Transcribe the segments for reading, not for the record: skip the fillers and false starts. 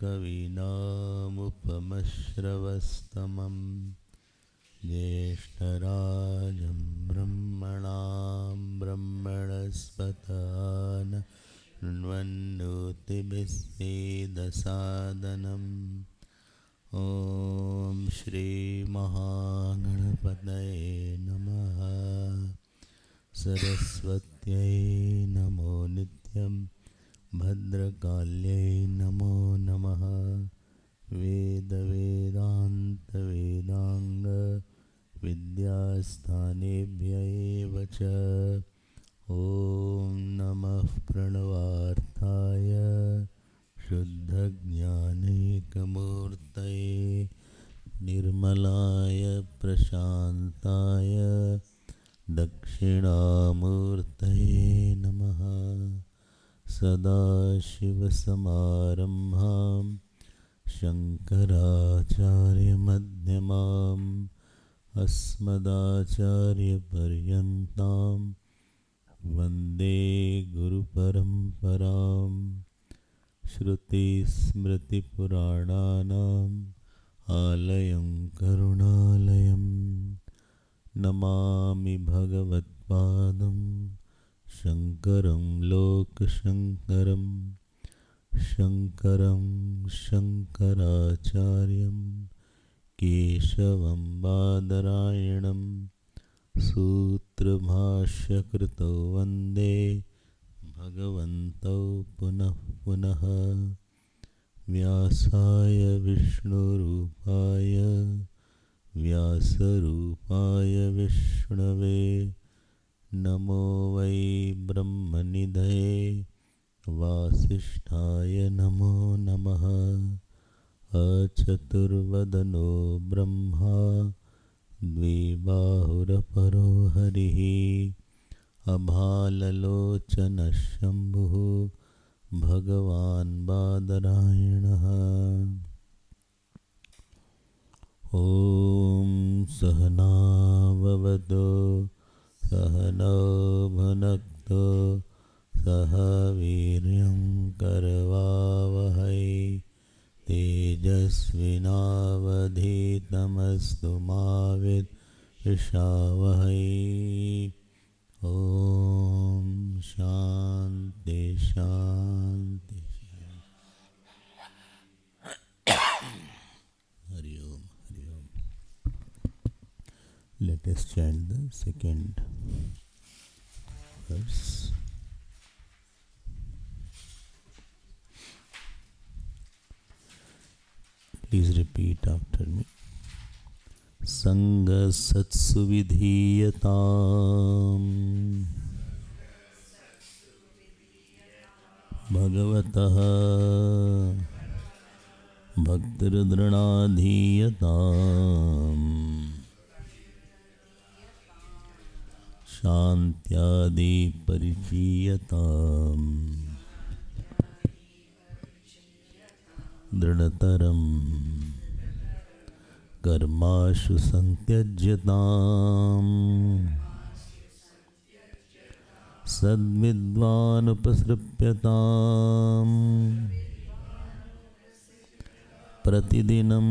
कवीनामुपमश्रवस्तमं ज्येष्ठराजं ब्रह्मणां ब्रह्मणस्पत नन्वन्नोतिभिस्सेदसादनम् ॐ श्री महागणपतये नमः। सरस्वत्यै नमो नित्यं भद्रकाल्यै नमो नमः। वेदान्त विद्यास्थानेभ्य एव च। ॐ नमः प्रणवार्थाय शुद्धज्ञानैकमूर्तये निर्मलाय प्रशान्ताय दक्षिणामूर्तये नमः। सदाशिवसमारम्भां शङ्कराचार्यमध्यमाम् अस्मदाचार्यपर्यन्तां वन्दे गुरुपरम्पराम्। श्रुतिस्मृतिपुराणानाम् आलयं करुणालयं नमामि भगवत्पादं शङ्करं लोकशङ्करं। शङ्करं शङ्कराचार्यं केशवं बादरायणं सूत्रभाष्यकृतौ वन्दे भगवन्तौ पुनः पुनः। व्यासाय विष्णुरूपाय व्यासरूपाय विष्णवे नमो वै ब्रह्मनिधये वासिष्ठाय नमो नमः। अचतुर्वदनो ब्रह्मा द्विबाहुरपरो हरिः अभाललोचनः शम्भुः भगवान् बादरायणः। ॐ सहना भवतु सहनौ भुनक्तु सह वीर्यं करवावहै तेजस्विनावधीतमस्तु मा विद्विषावहै। ॐ शान्ति शान्ति हरि ओम हरि ओम। Let us chant the second verse. Please repeat after me. Sangha satsu vidhiyatam Bhagavatah Bhaktirdranadhiyatam Shantyadi parichiyatam Dridataram कर्माशु संत्यज्यताम् सद्विद्वानुपसृप्यताम् प्रतिदिनं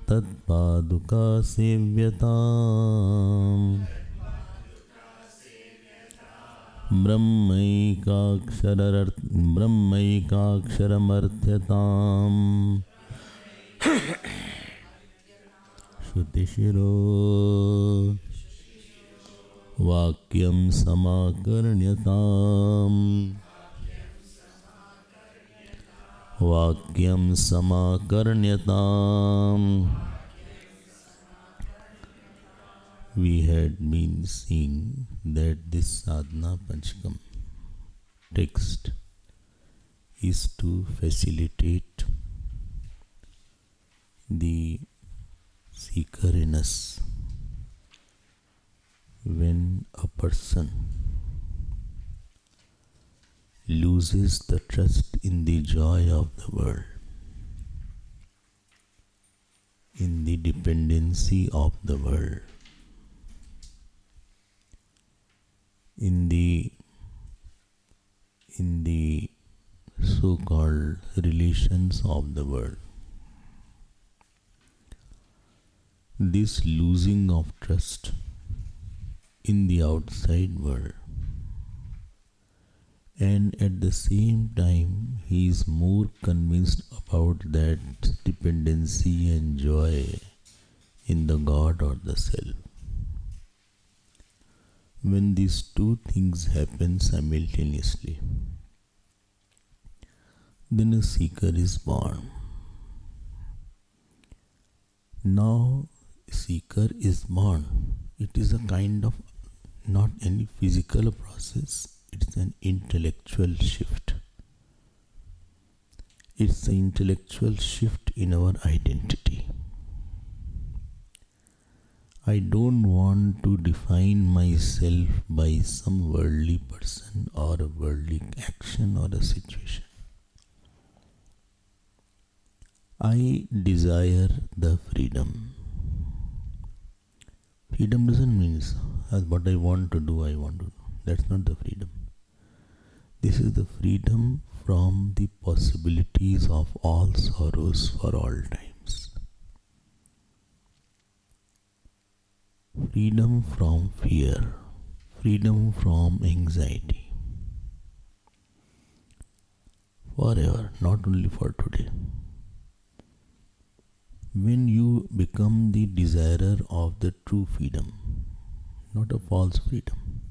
तत्पादुका सेव्यताम् ब्रह्मैकाक्षरमर्थ्यताम् श्रुतिशिरो वाक्यं समाकर्ण्यताम् वाक्यं समाकर्ण्यताम्। We had been seeing that this sadhana Panchakam text is to facilitate the seeker in us. When a person loses the trust in the joy of the world, in the dependency of the world, in the so-called relations of the world. This losing of trust in the outside world, and at the same time he is more convinced about that dependency and joy in the God or the self. When these two things happen simultaneously, then a seeker is born. Now, seeker is born. It is a kind of not any physical process, it's an intellectual shift. It's an intellectual shift in our identity. I don't want to define myself by some worldly person or a worldly action or a situation. I desire the freedom. Freedom doesn't mean as what I want to do, I want to do. That's not the freedom. This is the freedom from the possibilities of all sorrows for all times. Freedom from fear, freedom from anxiety. Forever, not only for today. When you become the desirer of the true freedom, not a false freedom.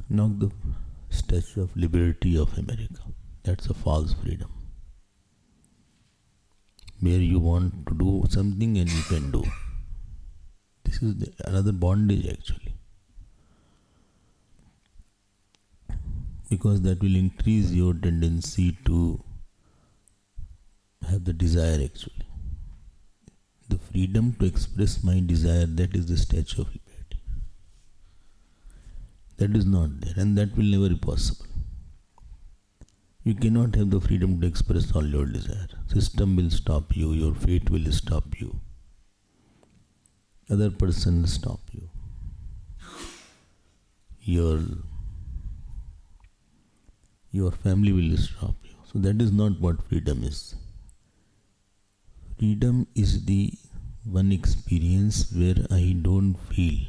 Not the Statue of Liberty of America. That's a false freedom. Where you want to do something and you can do. This is another bondage actually. Because that will increase your tendency to have the desire actually. The freedom to express my desire, that is the Statue of Liberty. That is not there, and that will never be possible. You cannot have the freedom to express all your desire. System will stop you, your fate will stop you. Other person will stop you. Your family will stop you. So that is not what freedom is. Freedom is the one experience where I don't feel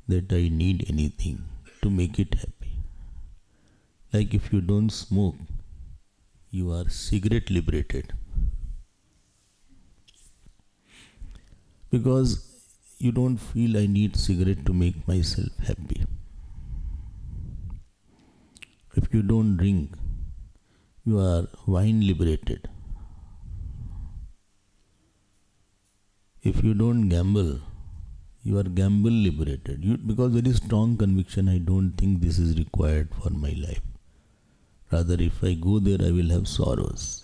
that I need anything to make it happy. Like if you don't smoke, you are cigarette liberated. Because you don't feel I need cigarette to make myself happy. If you don't drink, you are wine liberated. If you don't gamble, you are gamble liberated. Because very strong conviction, I don't think this is required for my life. Rather, if I go there, I will have sorrows.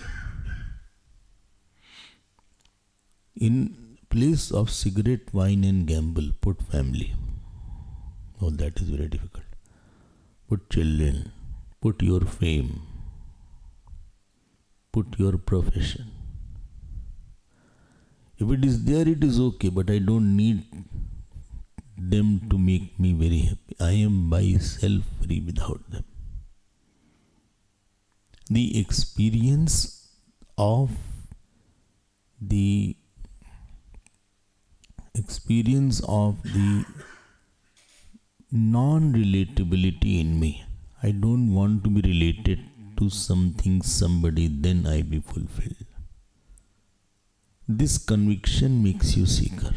In place of cigarette, wine and gamble, put family. Oh, that is very difficult. Put children, put your fame, put your profession. If it is there, it is okay, but I don't need them to make me very happy. I am myself free without them. The experience of the non-relatability in me. I don't want to be related to something, somebody, then I be fulfilled. This conviction makes you seeker.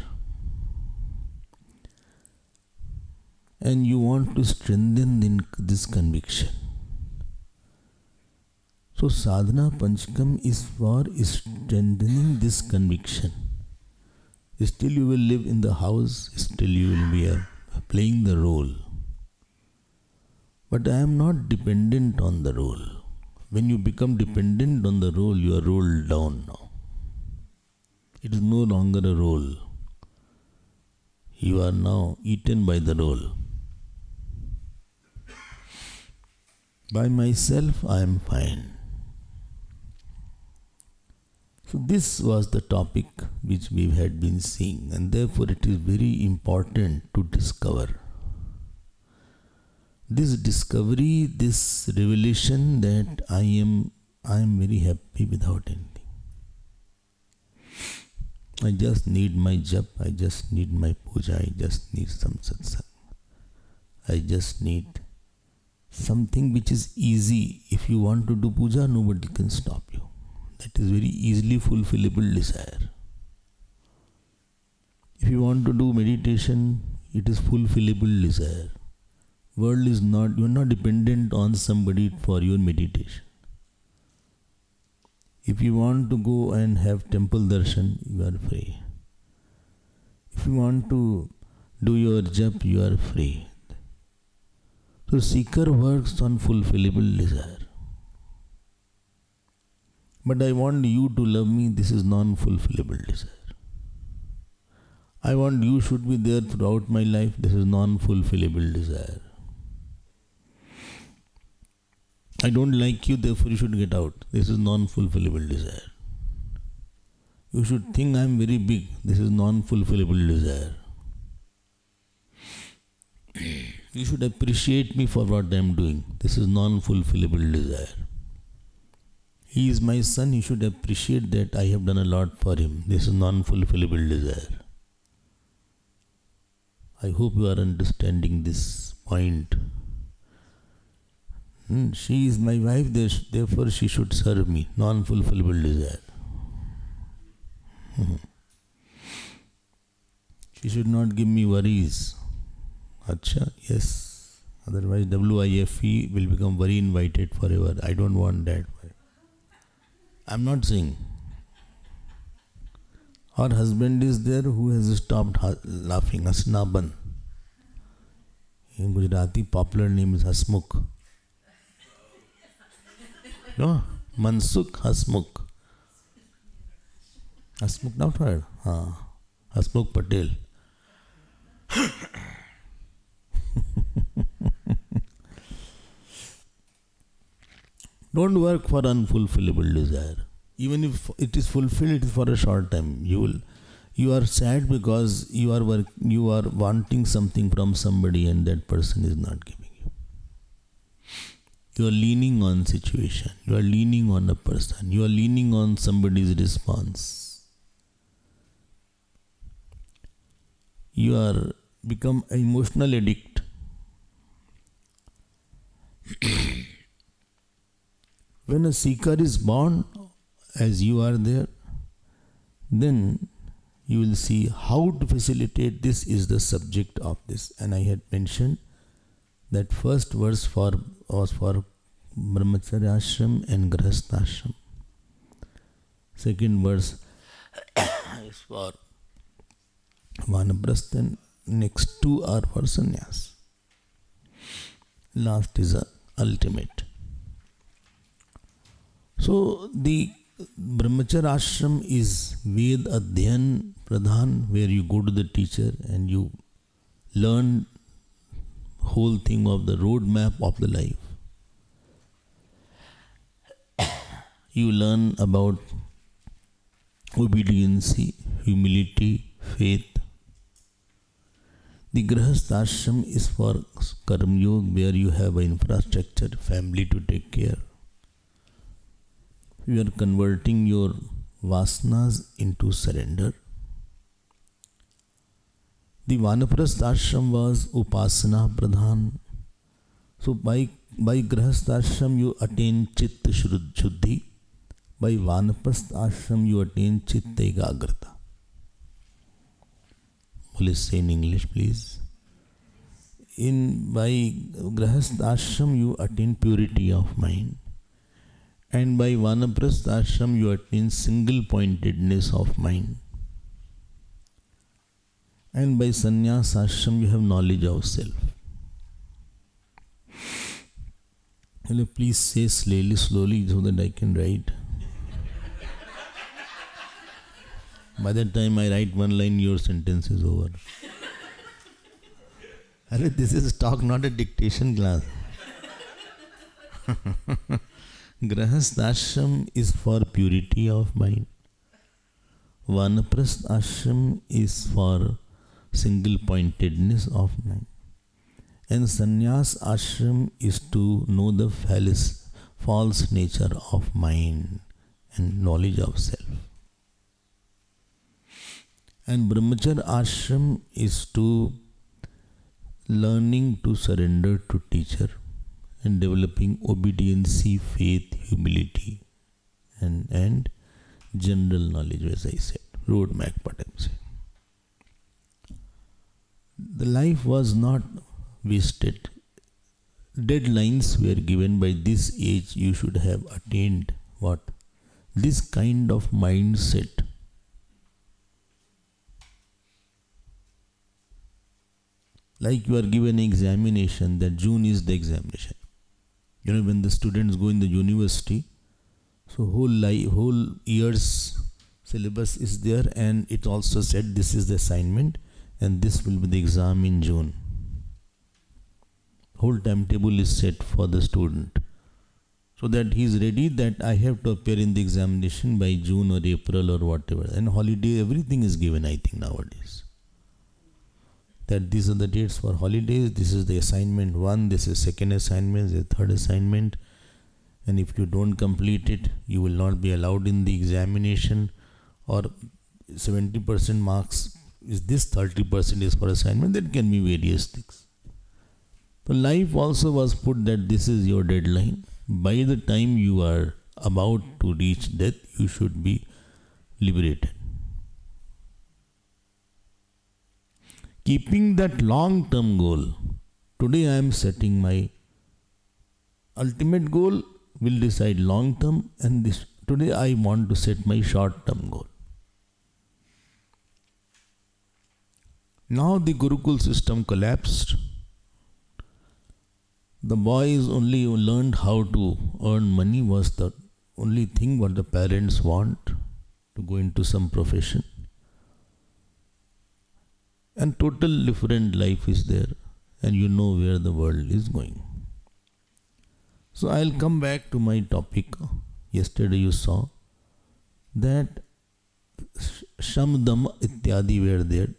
And you want to strengthen this conviction. So sadhana Panchakam is for strengthening this conviction. Still you will live in the house, still you will be playing the role. But I am not dependent on the role. When you become dependent on the role, you are rolled down now. It is no longer a role. You are now eaten by the role. By myself, I am fine. So this was the topic which we had been seeing, and therefore it is very important to discover this discovery, this revelation that I am very happy without anything. I just need my jap, I just need my puja, I just need some satsang. I just need something which is easy. If you want to do puja, nobody can stop you. That is very easily fulfillable desire. If you want to do meditation, it is fulfillable desire. World is not, you are not dependent on somebody for your meditation. If you want to go and have temple darshan, you are free. If you want to do your jap, you are free. So seeker works on fulfillable desire. But I want you to love me, this is non-fulfillable desire. I want you should be there throughout my life, this is non-fulfillable desire. I don't like you, therefore you should get out. This is non-fulfillable desire. You should think I am very big. This is non-fulfillable desire. You should appreciate me for what I am doing. This is non-fulfillable desire. He is my son, he should appreciate that I have done a lot for him. This is non-fulfillable desire. I hope you are understanding this point. She is my wife, therefore she should serve me. Non-fulfillable desire. She should not give me worries. Acha, yes. Otherwise WIFE will become worry invited forever. I don't want that. I am not saying. Our husband is there who has stopped laughing. Asnaban. In Gujarati, popular name is Hasmukh. No, Mansukh Hasmukh. Hasmukh not heard? Hasmukh Patel. Don't work for unfulfillable desire. Even if it is fulfilled, it is for a short time. You are sad because you are wanting something from somebody and that person is not giving you. You are leaning on situation. You are leaning on a person. You are leaning on somebody's response. You are become an emotional addict. When a seeker is born, as you are there, then you will see how to facilitate this is the subject of this. And I had mentioned that first verse was for Brahmacharya Ashram and Grahastha Ashram. Second verse is for Vanaprastha and next two are for Sannyas. Last is a ultimate. So the Brahmacharya Ashram is Ved Adhyan Pradhan, where you go to the teacher and you learn whole thing of the roadmap of the life. You learn about obedience, humility, faith. The Grahastha Ashram is for Karma Yoga, where you have an infrastructure, family to take care. You are converting your vasanas into surrender. The Vanaprastha Ashram was Upasana Pradhan. So by Grahastha Ashram you attain Chitta Shuddhi. By Vanaprastha Ashram you attain Chitta Ekagrata. Please say in English, please. By Grahastha Ashram you attain purity of mind. And by Vanaprastha Ashram you attain single-pointedness of mind. And by Sannyas Ashram you have knowledge of self. Please say slowly so that I can write. By the time I write one line, your sentence is over. This is talk, not a dictation class. Grahastha Ashram is for purity of mind. Vanaprastha Ashram is for single-pointedness of mind. And sannyas ashram is to know the false nature of mind and knowledge of self. And brahmacharya ashram is to learning to surrender to teacher and developing obedience, faith, humility, and general knowledge, as I said, roadmap, what I'm saying. The life was not wasted. Deadlines were given by this age. You should have attained what? This kind of mindset. Like you are given an examination, that June is the examination. You know, when the students go in the university, so whole year's syllabus is there, and it also said this is the assignment and this will be the exam in June. Whole timetable is set for the student, so that he is ready that I have to appear in the examination by June or April or whatever. And holiday, everything is given, I think, nowadays. That these are the dates for holidays, this is the assignment 1, this is second assignment, this is third assignment, and if you don't complete it, you will not be allowed in the examination, or 70% marks is this, 30% is for assignment. That can be various things. So life also was put that this is your deadline. By the time you are about to reach death, you should be liberated. Keeping that long-term goal, today I am setting my ultimate goal, will decide long-term, and today I want to set my short-term goal. Now the Gurukul system collapsed. The boys only learned how to earn money, was the only thing what the parents want, to go into some profession. And total different life is there, and you know where the world is going. So I'll come back to my topic. Yesterday you saw that Sham, Dam, Ityadi were there.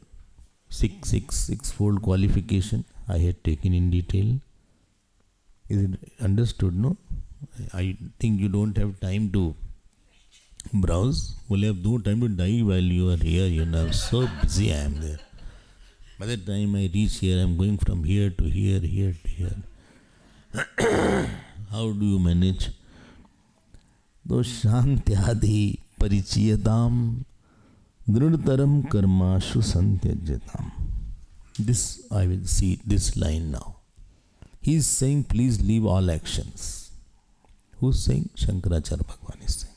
Sixfold qualification I had taken in detail. Is it understood? No? I think you don't have time to browse. Well, you have no time to die while you are here. You know, so busy I am there. By the time I reach here, I am going from here to here, here to here. How do you manage? Do shantyadi parichiyatam dhrudtaram karmashu santyajyatam. This I will see, this line now. He is saying, please leave all actions. Who is saying? Shankaracharya Bhagavan is saying.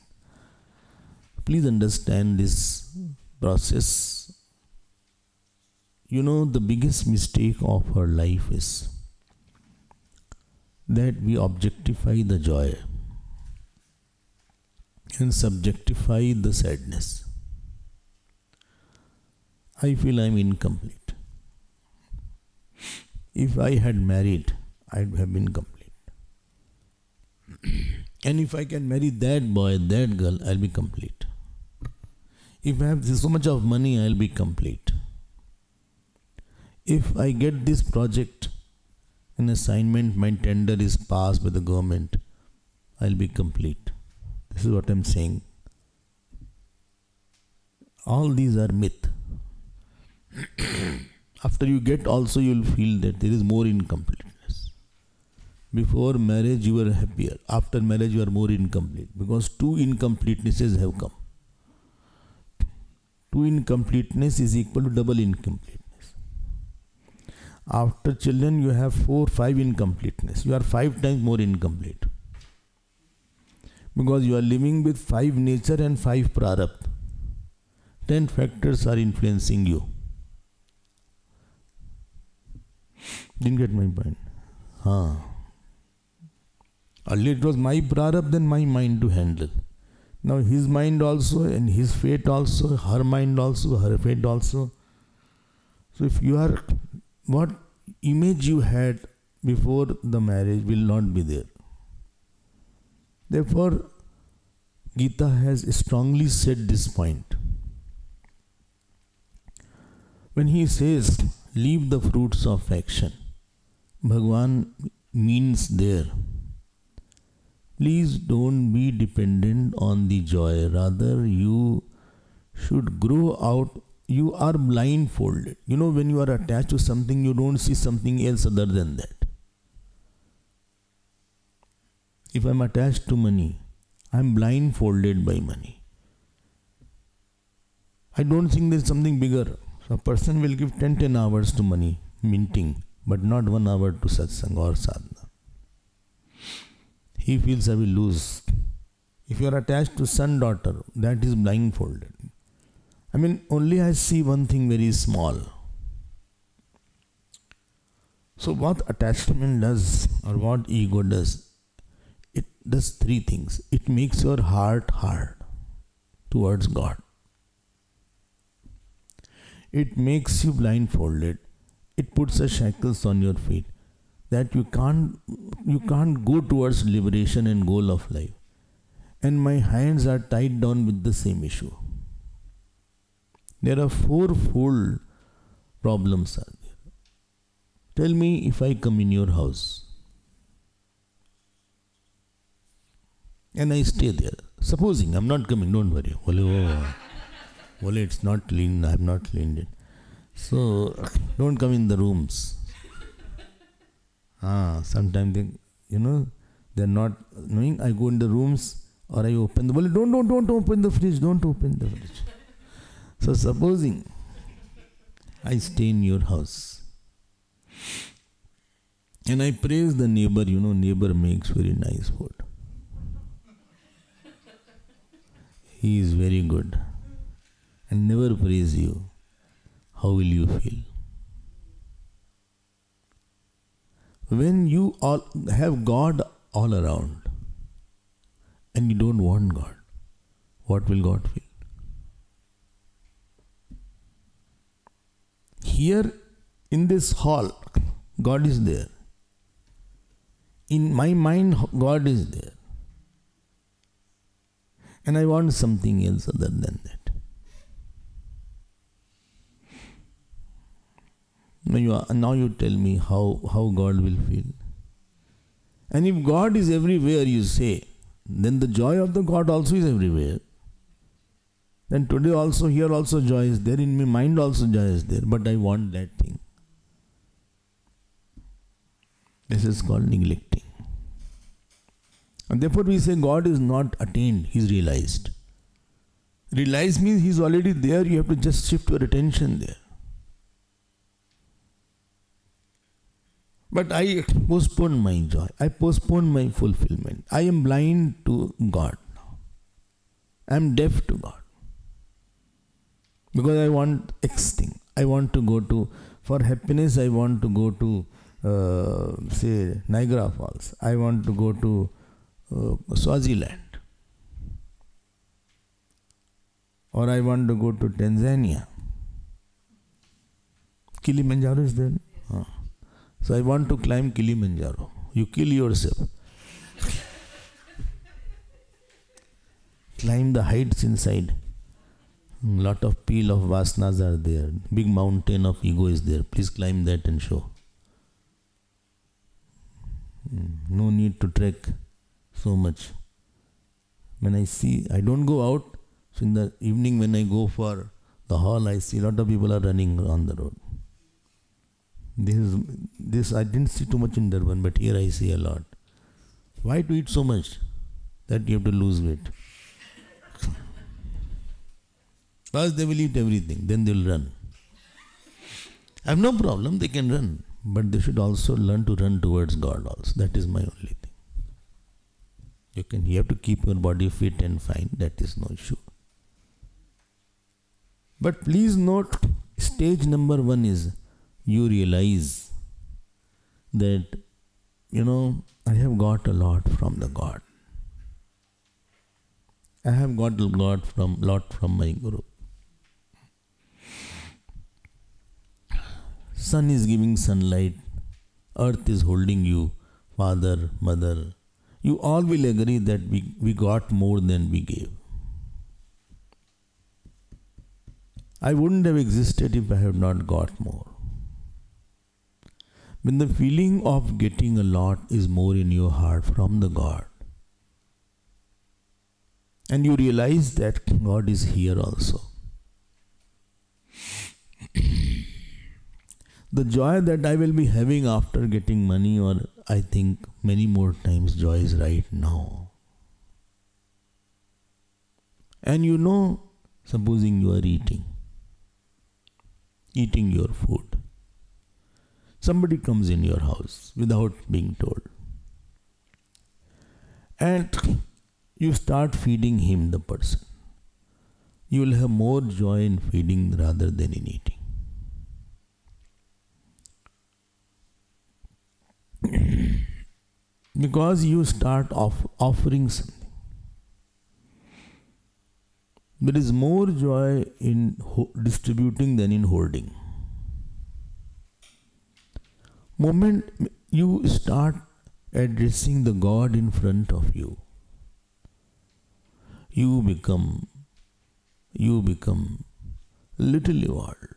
Please understand this process. You know, the biggest mistake of our life is that we objectify the joy and subjectify the sadness. I feel I am incomplete. If I had married, I would have been complete. And if I can marry that boy, that girl, I'll be complete. If I have so much of money, I'll be complete. If I get this project, an assignment, my tender is passed by the government, I'll be complete. This is what I'm saying. All these are myth. After you get also, you will feel that there is more incompleteness. Before marriage you were happier. After marriage you are more incomplete, because two incompletenesses have come. Two incompleteness is equal to double incompleteness. After children you have 4, 5 incompleteness. You are 5 times more incomplete. Because you are living with 5 nature and 5 prarabdha. 10 factors are influencing you. Didn't get my point? Earlier it was my prarabdha and my mind to handle. Now his mind also, and his fate also, her mind also, her fate also. So if you are, what image you had before the marriage will not be there. Therefore, Gita has strongly said this point. When he says, leave the fruits of action, Bhagwan means there. Please don't be dependent on the joy. Rather, you should grow out. You are blindfolded. When you are attached to something, you don't see something else other than that. If I'm attached to money, I'm blindfolded by money. I don't think there's something bigger. A person will give 10 hours to money, minting, but not 1 hour to satsang or sadhana. He feels I will lose. If you are attached to son, daughter, that is blindfolded. Only I see one thing very small. So what attachment does, or what ego does, it does 3 things. It makes your heart hard towards God. It makes you blindfolded. It puts a shackles on your feet that you can't go towards liberation and goal of life. And my hands are tied down with the same issue. There are 4-fold problems are there. Tell me, if I come in your house and I stay there, supposing I'm not coming, don't worry. Well, it's not clean, I have not cleaned it. So, don't come in the rooms. Sometimes they're not knowing. I go in the rooms or I open the, well, don't open the fridge, don't open the fridge. So, supposing I stay in your house and I praise the neighbor, neighbor makes very nice food. He is very good and never praise you. How will you feel? When you all have God all around and you don't want God, what will God feel? Here in this hall, God is there. In my mind, God is there. And I want something else other than that. Now you tell me how God will feel. And if God is everywhere, you say, then the joy of the God also is everywhere. Then today also, here also joy is there. In my mind also joy is there. But I want that thing. This is called neglecting. And therefore we say God is not attained, He is realized. Realized means He is already there, you have to just shift your attention there. But I postpone my joy, I postpone my fulfillment. I am blind to God now. I am deaf to God. Because I want X thing. I want to go to, for happiness I want to go to, say, Niagara Falls. I want to go to Swaziland. Or I want to go to Tanzania. Kilimanjaro is there. So I want to climb Kilimanjaro. You kill yourself. Climb the heights inside. Lot of peel of vasanas are there. Big mountain of ego is there. Please climb that and show. No need to trek so much. When I see, I don't go out. So in the evening when I go for the hall, I see a lot of people are running on the road. This I didn't see too much in Durban, but here I see a lot. Why to eat so much? That you have to lose weight. First they will eat everything, then they will run. I have no problem, they can run. But they should also learn to run towards God also. That is my only thing. You have to keep your body fit and fine, that is no issue. But please note, stage number 1 is you realize that, I have got a lot from the God. I have got a lot from my Guru. Sun is giving sunlight, earth is holding you, father, mother. You all will agree that we got more than we gave. I wouldn't have existed if I had not got more. When the feeling of getting a lot is more in your heart from the God, and you realize that God is here also, the joy that I will be having after getting money, or I think many more times, joy is right now. And supposing you are eating your food. Somebody comes in your house without being told. And you start feeding him, the person. You will have more joy in feeding rather than in eating. Because you start offering something. There is more joy in distributing than in hoarding. Moment you start addressing the God in front of you, you become little evolved.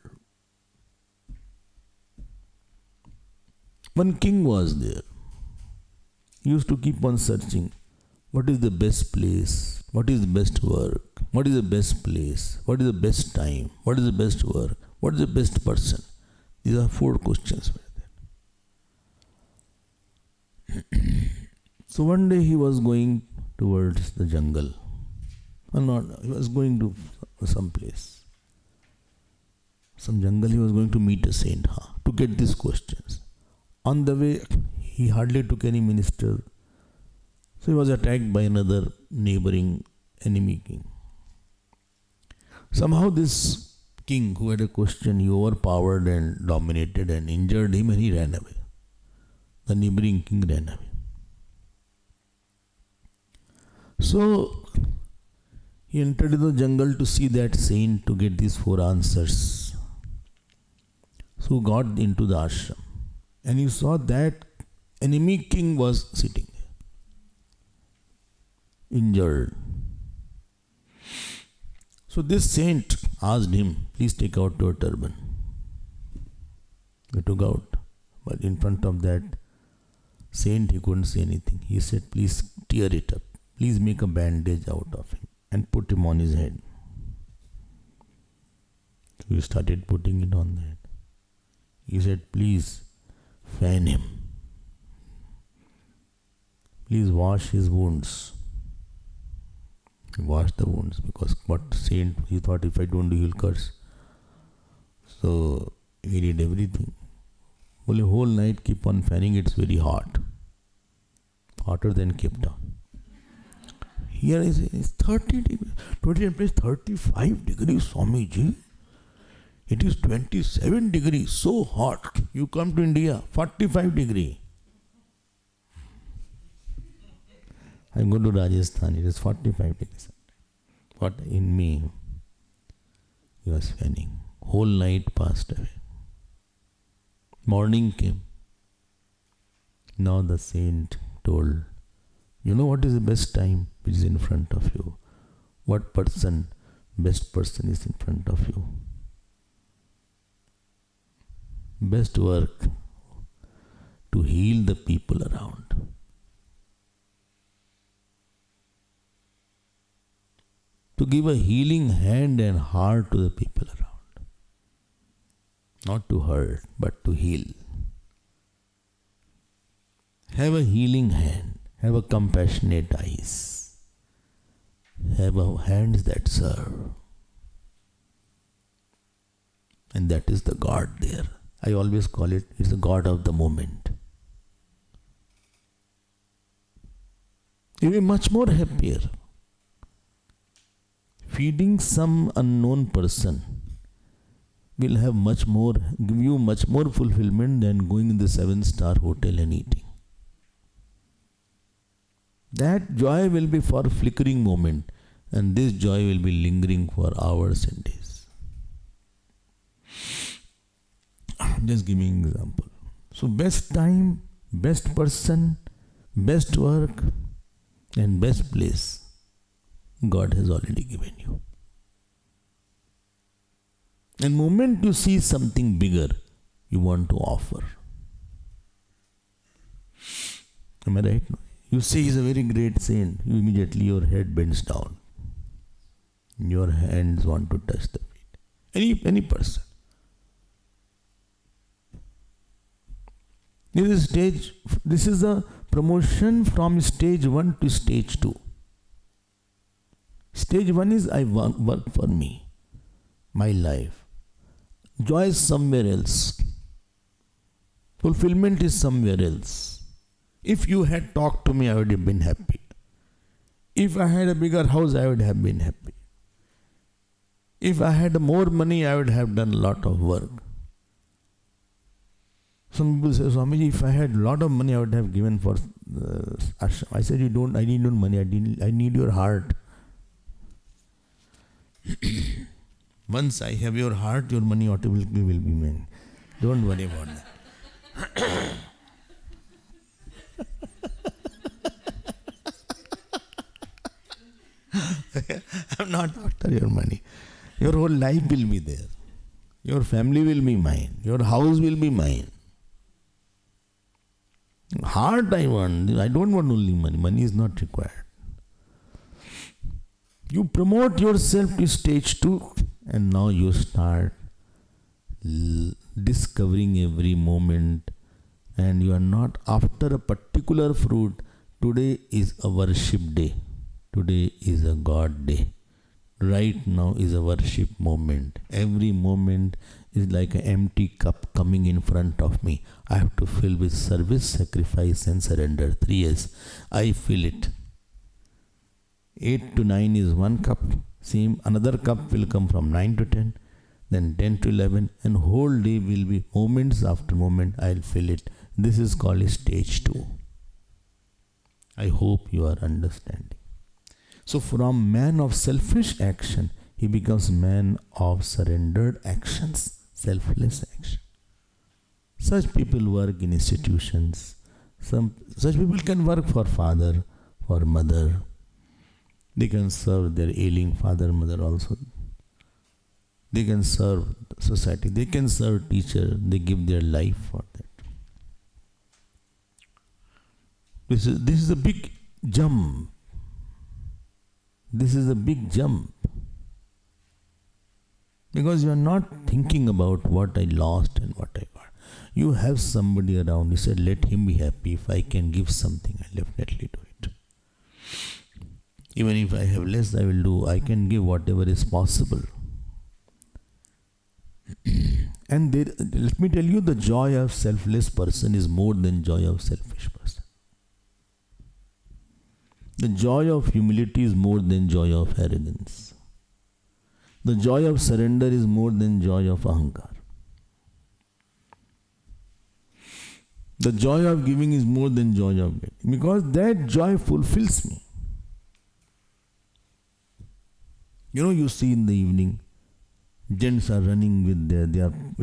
One king was there. He used to keep on searching. What is the best place? What is the best work? What is the best place? What is the best time? What is the best work? What is the best person? These are 4 questions. So one day he was going towards the jungle. He was going to some place. Some jungle, he was going to meet a saint to get these questions. On the way, he hardly took any minister. So he was attacked by another neighboring enemy king. Somehow this king who had a question, he overpowered and dominated and injured him, and he ran away. The neighboring king ran away. So he entered the jungle to see that saint to get these 4 answers. So got into the ashram, and he saw that enemy king was sitting there, injured. So this saint asked him, please take out your turban. He took out, but in front of that saint he couldn't say anything. He said, please tear it up. Please make a bandage out of him and put him on his head. So he started putting it on the head. He said, please fan him. Please wash his wounds. He washed the wounds, because what saint, he thought, if I don't do, he'll curse. So he did everything. Only whole night keep on fanning, it's very hot. Hotter than Cape Town. Here is 30 degrees, 20 place 35 degrees, Swamiji. It is 27 degrees, so hot. You come to India, 45 degrees. I go to Rajasthan, it is 45 degrees. What in me? He was fanning. Whole night passed away. Morning came. Now the saint told, you know what is the best time which is in front of you? What person, best person is in front of you? Best work to heal the people around. To give a healing hand and heart to the people around. Not to hurt, but to heal. Have a healing hand. Have a compassionate eyes. Have hands that serve. And that is the God there. I always call it, it's the God of the moment. You'll be much more happier. Feeding some unknown person will have give you much more fulfillment than going in the 7-star hotel and eating. That joy will be for a flickering moment, and this joy will be lingering for hours and days. Just giving an example. So best time, best person, best work, and best place, God has already given you. And the moment you see something bigger, you want to offer. Am I right? You say he's a very great saint. Immediately your head bends down. Your hands want to touch the feet. Any person. This is a promotion from stage 1 to stage 2. Stage 1 is I work for me, my life. Joy is somewhere else. Fulfillment is somewhere else. If you had talked to me, I would have been happy. If I had a bigger house, I would have been happy. If I had more money, I would have done a lot of work. Some people say, Swamiji, if I had a lot of money, I would have given for ashram. I said, I need no money, I need your heart. Once I have your heart, your money automatically will be mine. Don't worry about that. I'm not after your money. Your whole life will be there. Your family will be mine. Your house will be mine. Heart I want. I don't want only money. Money is not required. You promote yourself to stage 2 and now you start discovering every moment, and you are not after a particular fruit. Today is a worship day. Today is a God day. Right now is a worship moment. Every moment is like an empty cup coming in front of me. I have to fill with service, sacrifice and surrender. 3 years. I fill it. 8 to 9 is one cup. Same, another cup will come from 9 to 10. Then 10 to 11. And whole day will be moments after moment. I'll fill it. This is called stage 2. I hope you are understanding. So from man of selfish action, he becomes man of surrendered actions, selfless action. Such people work in institutions. Such people can work for father, for mother. They can serve their ailing father, mother also. They can serve society. They can serve teacher. They give their life for that. This is a big jump. This is a big jump. Because you are not thinking about what I lost and what I got. You have somebody around. You said, let him be happy. If I can give something, I'll definitely do it. Even if I have less, I will do. I can give whatever is possible. And let me tell you, the joy of selfless person is more than joy of selfish person. The joy of humility is more than joy of arrogance. The joy of surrender is more than joy of ahankar. The joy of giving is more than joy of getting. Because that joy fulfills me. You see in the evening, gents are running with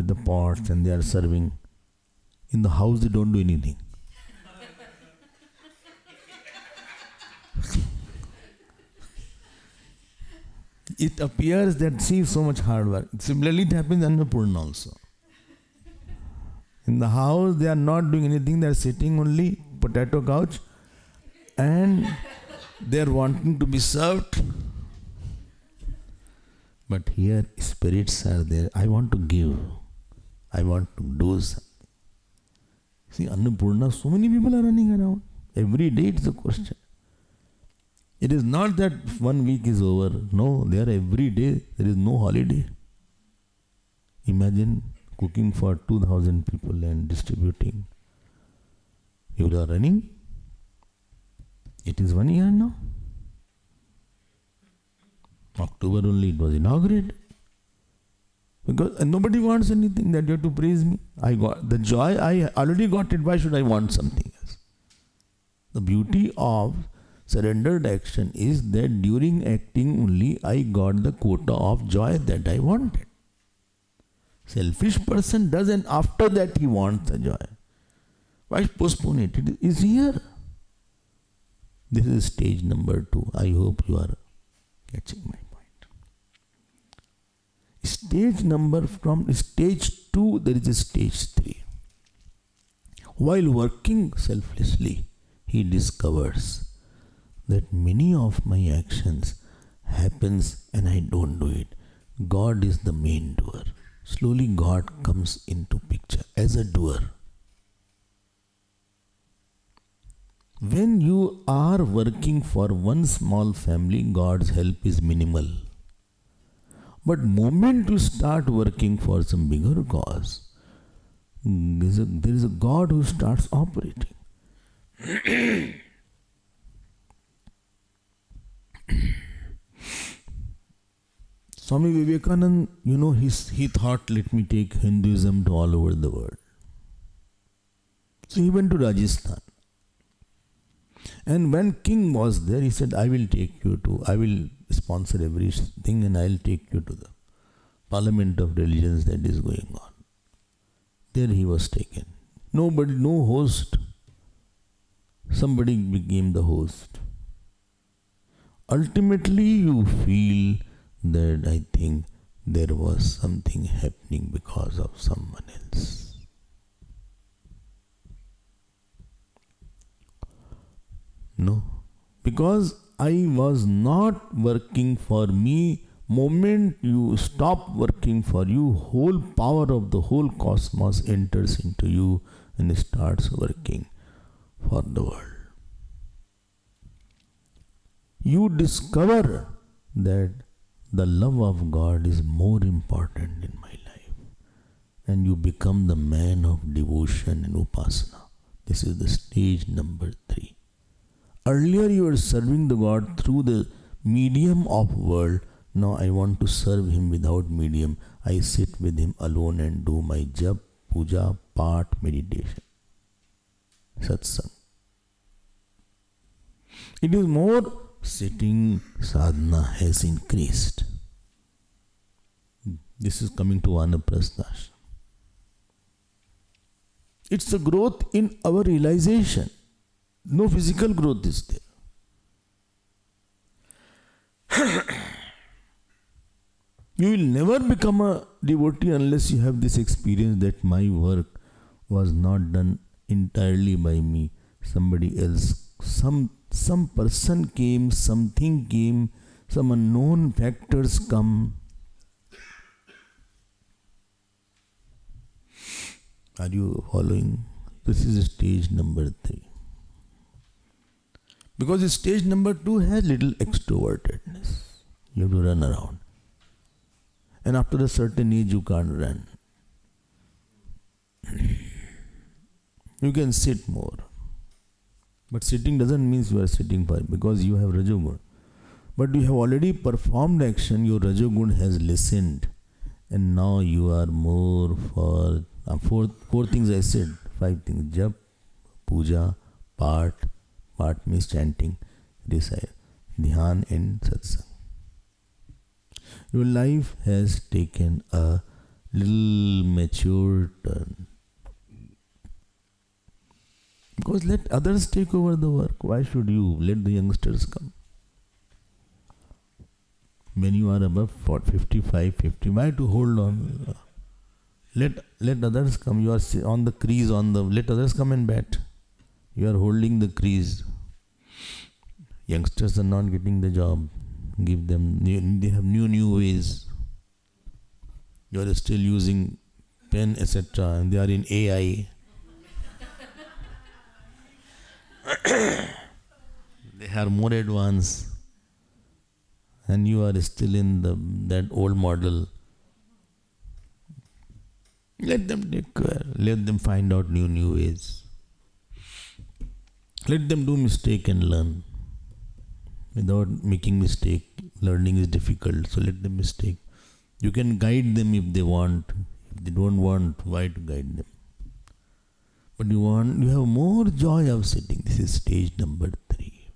the pots and they are serving. In the house they don't do anything. It appears that see so much hard work. Similarly, it happens in Annapurna also. In the house, they are not doing anything. They are sitting only, potato couch, and they are wanting to be served. But here, spirits are there. I want to give. I want to do something. See, Annapurna, so many people are running around. Every day it's a question. It is not that 1 week is over. No, they are every day. There is no holiday. Imagine cooking for 2,000 people and distributing. You are running. It is 1 year now. October only it was inaugurated. Because nobody wants anything that you have to praise me. I got the joy, I already got it. Why should I want something else? The beauty of surrendered action is that during acting only I got the quota of joy that I wanted. Selfish person does, and after that he wants the joy. Why postpone it? It is here. This is stage number 2. I hope you are catching my point. From stage 2, there is a stage 3. While working selflessly, he discovers that many of my actions happens and I don't do it. God is the main doer. Slowly God comes into picture as a doer. When you are working for one small family, God's help is minimal. But moment you start working for some bigger cause, there is a God who starts operating. Swami Vivekananda, he thought, let me take Hinduism to all over the world. So he went to Rajasthan. And when king was there, he said, I will sponsor everything and I'll take you to the parliament of religions that is going on. There he was taken. Nobody, no host. Somebody became the host. Ultimately, you feel that I think there was something happening because of someone else. No, because I was not working for me. Moment you stop working for you, whole power of the whole cosmos enters into you and starts working for the world. You discover that the love of God is more important in my life, and you become the man of devotion and upasana. This is the stage number 3. Earlier you were serving the God through the medium of world. Now I want to serve Him without medium. I sit with Him alone and do my jap, puja, part, meditation, satsang. It is more sitting sadhana has increased. This is coming to Vanaprastha. It's a growth in our realization. No physical growth is there. You will never become a devotee unless you have this experience that my work was not done entirely by me. Somebody else, some person came, something came, some unknown factors come. Are you following? This is stage number 3. Because stage number 2 has little extrovertedness. You have to run around. And after a certain age, you can't run. You can sit more. But sitting doesn't mean you are sitting for because you have Rajogun. But you have already performed action, your Rajogun has listened. And now you are more for four things I said, 5 things. Jap, puja, part means chanting, recite, dhyan and satsang. Your life has taken a little mature turn. Because let others take over the work. Why should you let the youngsters come? When you are above 55, 50, why to hold on? Let others come. You are on the crease, let others come and bat. You are holding the crease. Youngsters are not getting the job. Give them, they have new ways. You are still using pen, etc. And they are in AI. They are more advanced. And you are still in that old model. Let them take care. Let them find out new ways. Let them do mistake and learn. Without making mistake, learning is difficult. So let them mistake. You can guide them if they want. If they don't want, why to guide them? But you have more joy of sitting. This is stage number 3.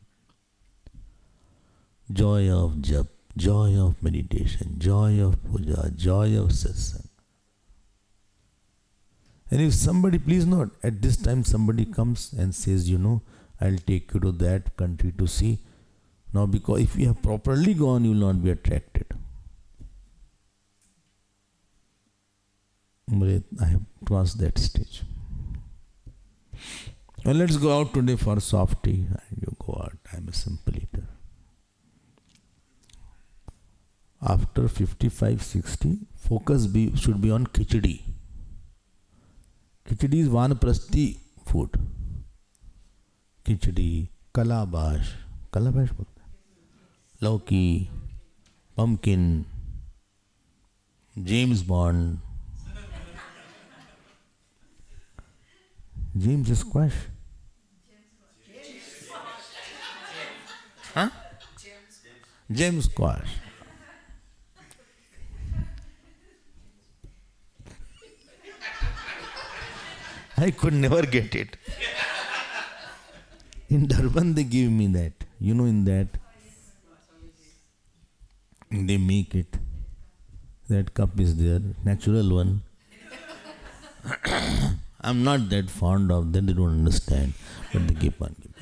Joy of jap, joy of meditation, joy of puja, joy of satsang. And if somebody, please note, at this time somebody comes and says, I'll take you to that country to see. Now, because if you have properly gone, you will not be attracted. But I have crossed that stage. Well, let's go out today for soft tea. You go out. I'm a simple eater. After 55-60, focus should be on khichdi. Khichdi is vanaprasthi food. Khichdi, calabash. Calabash बोलते हैं. Lauki, pumpkin, James Bond. James is squash. Huh? James squash. I could never get it. In Durban they give me that. You know, in that they make it. That cup is there, natural one. I'm not that fond of that, they don't understand. But they keep on giving.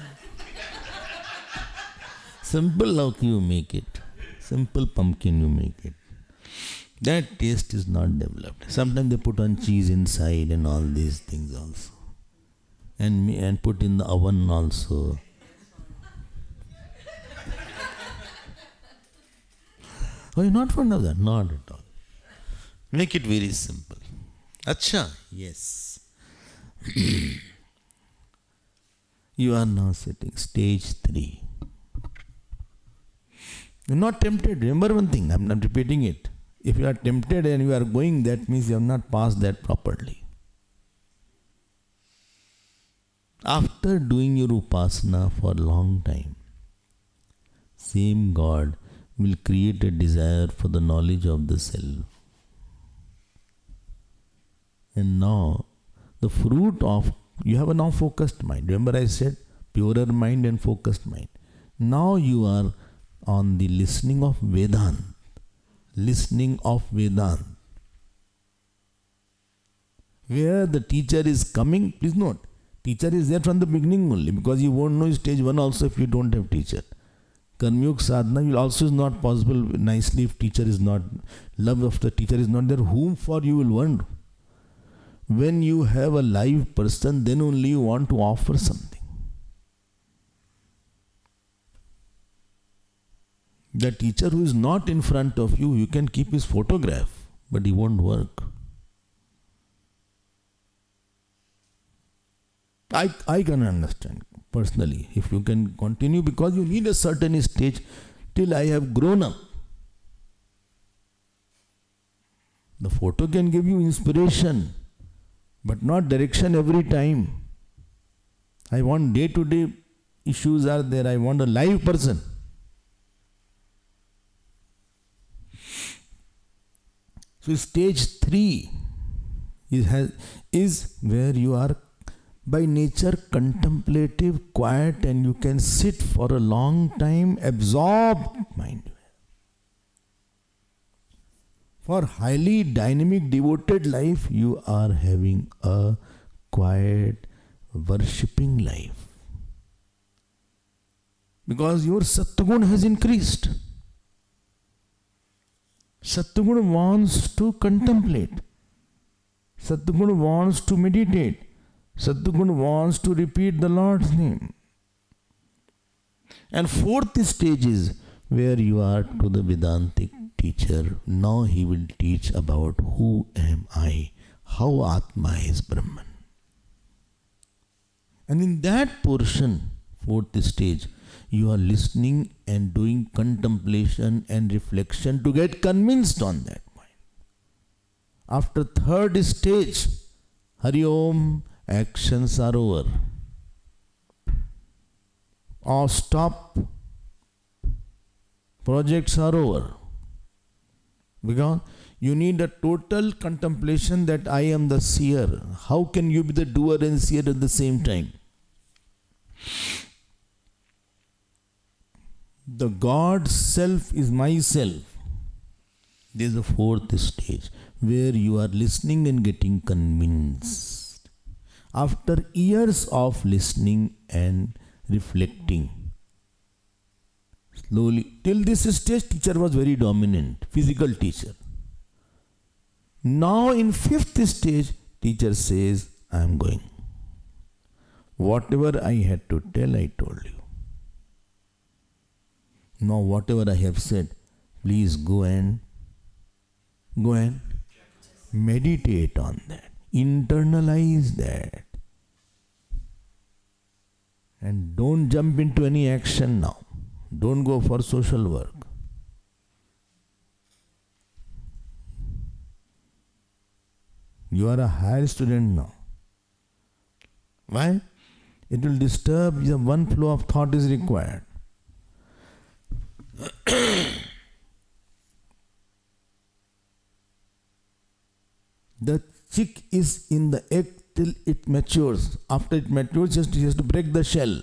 Simple lauki you make it. Simple pumpkin you make it. That taste is not developed. Sometimes they put on cheese inside and all these things also. And put in the oven also. Oh, you're not fond of that? Not at all. Make it very simple. Acha? Yes. You are now sitting. Stage 3. You're not tempted. Remember one thing. I'm not repeating it. If you are tempted and you are going, that means you have not passed that properly. After doing your upasana for a long time, same God will create a desire for the knowledge of the self. And now, the fruit of, you have a now focused mind. Remember I said, purer mind and focused mind. Now you are on the listening of Vedanta. Listening of Vedanta. Where the teacher is coming, please note, teacher is there from the beginning only, because you won't know stage 1 also if you don't have teacher. Karmyog sadhana also is not possible nicely if teacher is not, love of the teacher is not there. Whom for you will want? When you have a live person, then only you want to offer something. The teacher who is not in front of you, you can keep his photograph, but he won't work. I can understand personally if you can continue, because you need a certain stage till I have grown up. The photo can give you inspiration, but not direction every time. I want day-to-day issues are there. I want a live person. So stage 3 is where you are by nature contemplative, quiet, and you can sit for a long time, absorbed mind. For highly dynamic, devoted life, you are having a quiet, worshipping life. Because your Sattva has increased. Sattva wants to contemplate. Sattva wants to meditate. Sattva wants to repeat the Lord's name. And 4th stage is where you are to the Vedantic teacher. Now he will teach about who am I, how Atma is Brahman. And in that portion, 4th stage, you are listening and doing contemplation and reflection to get convinced on that point. After 3rd stage, Hari Om, actions are over. Or stop, projects are over. Because you need a total contemplation that I am the seer. How can you be the doer and seer at the same time? The God self is myself. This is the 4th stage where you are listening and getting convinced. After years of listening and reflecting, slowly, till this stage, teacher was very dominant, physical teacher. Now in 5th stage, teacher says, I am going. Whatever I had to tell, I told you. Now whatever I have said, please go and meditate on that. Internalize that. And don't jump into any action now. Don't go for social work. You are a higher student now. Why? It will disturb, the one flow of thought is required. The chick is in the egg till it matures. After it matures, just he has to break the shell.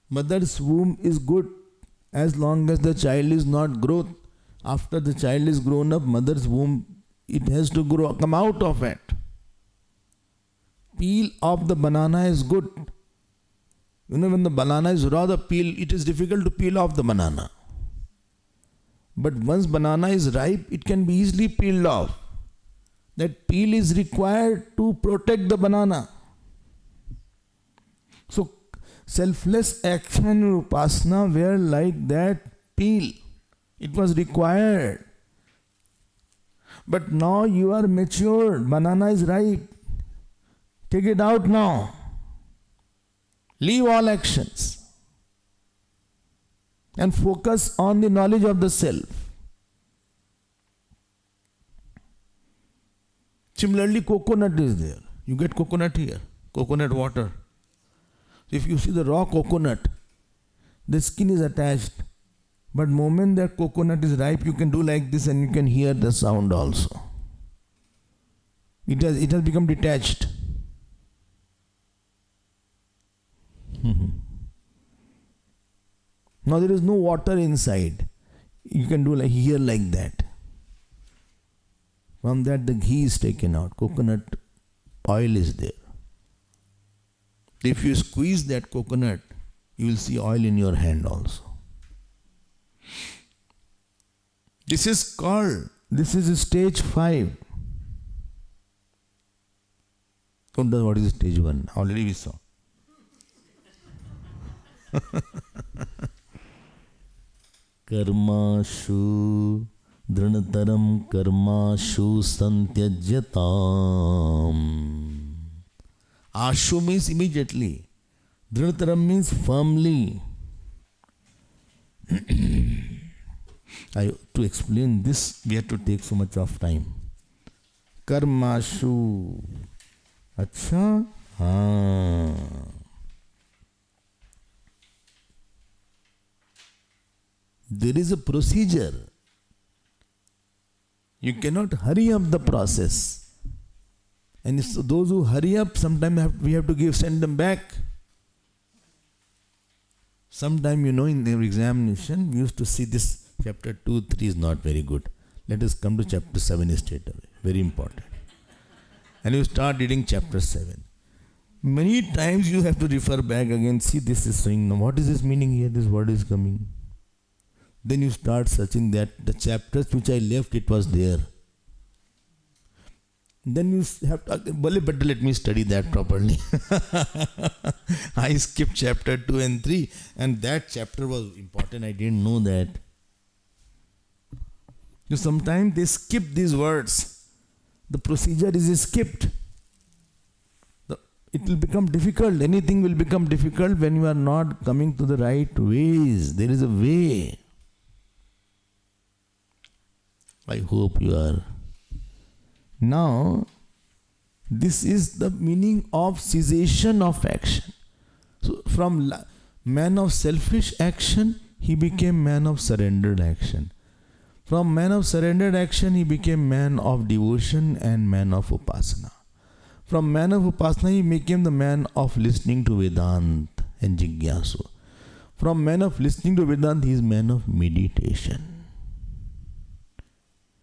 Mother's womb is good as long as the child is not grown. After the child is grown up, mother's womb, it has to grow, come out of it. Peel of the banana is good. You know, when the banana is raw, the peel, it is difficult to peel off the banana. But once banana is ripe, it can be easily peeled off. That peel is required to protect the banana. So, selfless action in Upasana were like that peel. It was required. But now you are matured, banana is ripe. Take it out now. Leave all actions. And focus on the knowledge of the self. Similarly, coconut is there. You get coconut here, coconut water. If you see the raw coconut, the skin is attached. But moment that coconut is ripe, you can do like this and you can hear the sound also. It has become detached. Now there is no water inside. You can do like here like that. From that the ghee is taken out. Coconut oil is there. If you squeeze that coconut, you will see oil in your hand also. This is stage 5. What is stage 1? Already we saw. Karmashu dranataram karmashu santyajyatam. Ashu means immediately. Dranataram means firmly. To explain this, we have to take so much of time. Karmashu. Acha? There is a procedure. You cannot hurry up the process. And those who hurry up, sometimes we have to send them back. Sometime, in their examination, we used to see this chapter 2, 3 is not very good. Let us come to chapter 7 straight away. Very important. And you start reading chapter 7. Many times you have to refer back again. See, this is saying, now what is this meaning here? This word is coming. Then you start searching that the chapters which I left, it was there. Then you have to, better let me study that properly. I skipped chapter 2 and 3 and that chapter was important. I didn't know that. Sometimes they skip these words. The procedure is skipped. It will become difficult. Anything will become difficult when you are not coming to the right ways. There is a way. I hope you are. Now, this is the meaning of cessation of action. So, from man of selfish action, he became man of surrendered action. From man of surrendered action, he became man of devotion and man of upasana. From man of upasana, he became the man of listening to Vedanta and Jigyasu. From man of listening to Vedanta, he is man of meditation.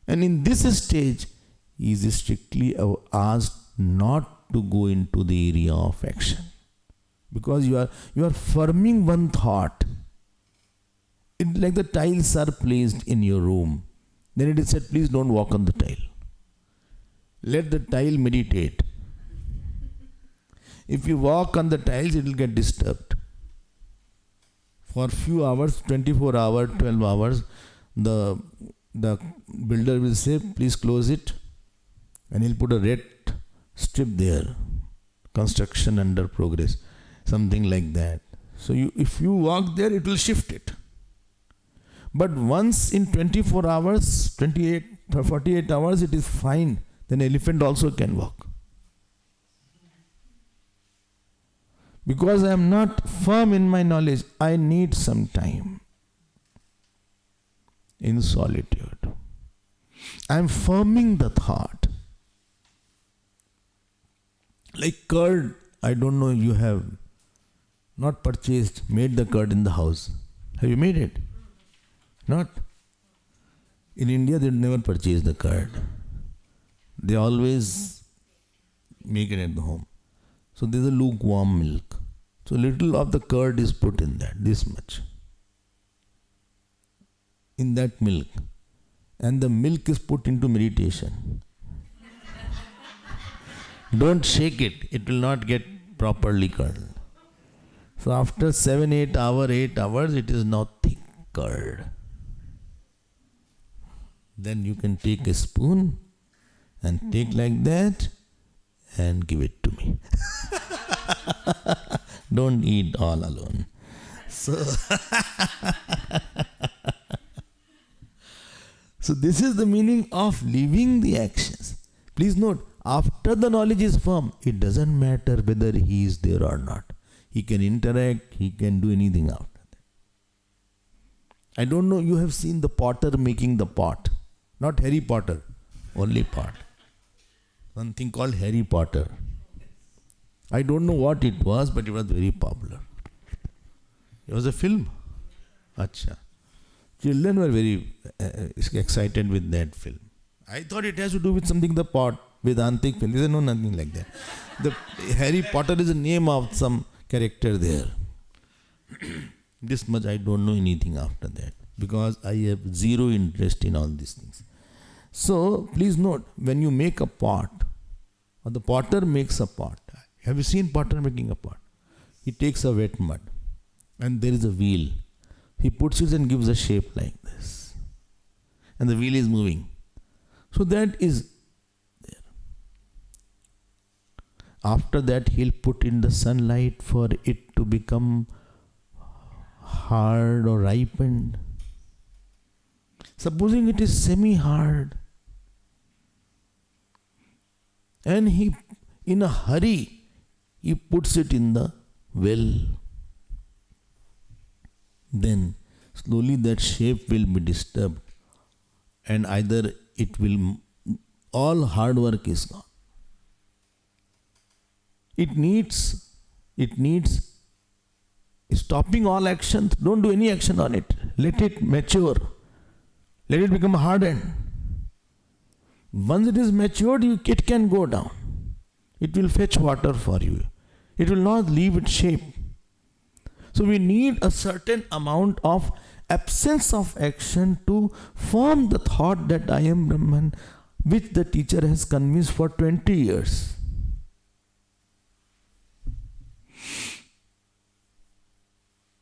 And in this stage, he is strictly asked not to go into the area of action. Because you are forming one thought. It's like the tiles are placed in your room. Then it is said, please don't walk on the tile. Let the tile meditate. If you walk on the tiles, it will get disturbed. For few hours, 24 hours, 12 hours, the builder will say, please close it, and he'll put a red strip there. Construction under progress. Something like that. So if you walk there, it will shift it. But once in 24 hours, 28 or 48 hours, it is fine. Then elephant also can walk. Because I am not firm in my knowledge, I need some time in solitude. I am firming the thought. Like curd, I don't know, you have not purchased, made the curd in the house. Have you made it? Not? In India, they never purchase the curd. They always make it at the home. So there is a lukewarm milk. So little of the curd is put in that, this much. In that milk. And the milk is put into meditation. Don't shake it, it will not get properly curdled. So after 8 hours, it is now thick curd. Then you can take a spoon and take like that and give it to me. Don't eat all alone. So this is the meaning of leaving the actions. Please note, after the knowledge is firm, it doesn't matter whether he is there or not. He can interact, he can do anything after that. I don't know, you have seen the potter making the pot. Not Harry Potter, only pot. Something called Harry Potter. I don't know what it was, but it was very popular. It was a film. Acha. Children were very excited with that film. I thought it has to do with something, the pot, Vedantic film. They said, no, nothing like that. The Harry Potter is the name of some character there. This much I don't know anything after that, because I have zero interest in all these things. So, please note, when you make a pot, or the potter makes a pot. Have you seen potter making a pot? He takes a wet mud, and there is a wheel. He puts it and gives a shape like this. And the wheel is moving. So that is there. After that, he'll put in the sunlight for it to become hard or ripened. Supposing it is semi-hard, and he, in a hurry, he puts it in the well. Then slowly that shape will be disturbed, and either it will, all hard work is gone. It needs stopping all actions. Don't do any action on it. Let it mature. Let it become hardened. Once it is matured, it can go down. It will fetch water for you. It will not leave its shape. So we need a certain amount of absence of action to form the thought that I am Brahman, which the teacher has convinced for 20 years.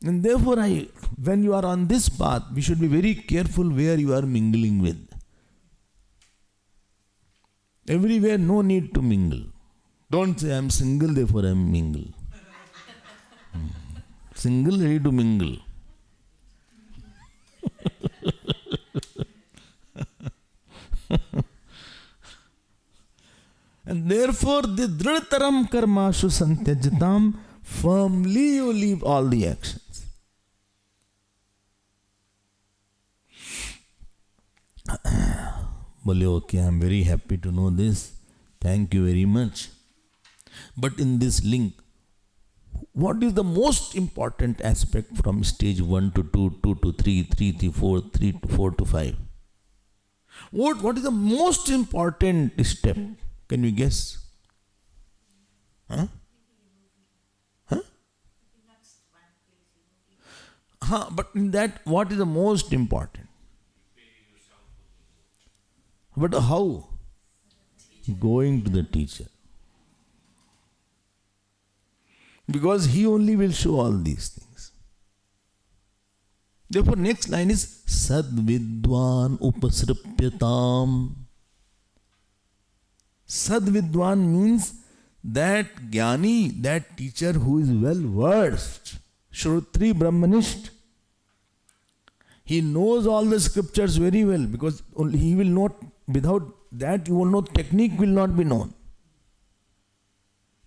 And therefore, when you are on this path, we should be very careful where you are mingling with. Everywhere, no need to mingle. Don't say, I am single, therefore I am mingle. Single, ready to mingle. And therefore, the dridataram karmashu santyajyatam, firmly you leave all the actions. Okay, I am very happy to know this. Thank you very much. But in this link, what is the most important aspect from stage 1 to 2, 2 to 3, 3 to 4, 3 to 4 to 5? What is the most important step? Can you guess? Huh? But in that, what is the most important? But how? Going to the teacher. Because he only will show all these things. Therefore, next line is Sadvidwan upasripyatam. Sadvidwan means that Jnani, that teacher who is well versed, Shrutri Brahmanist. He knows all the scriptures very well, because only he will not, without that you will know, technique will not be known.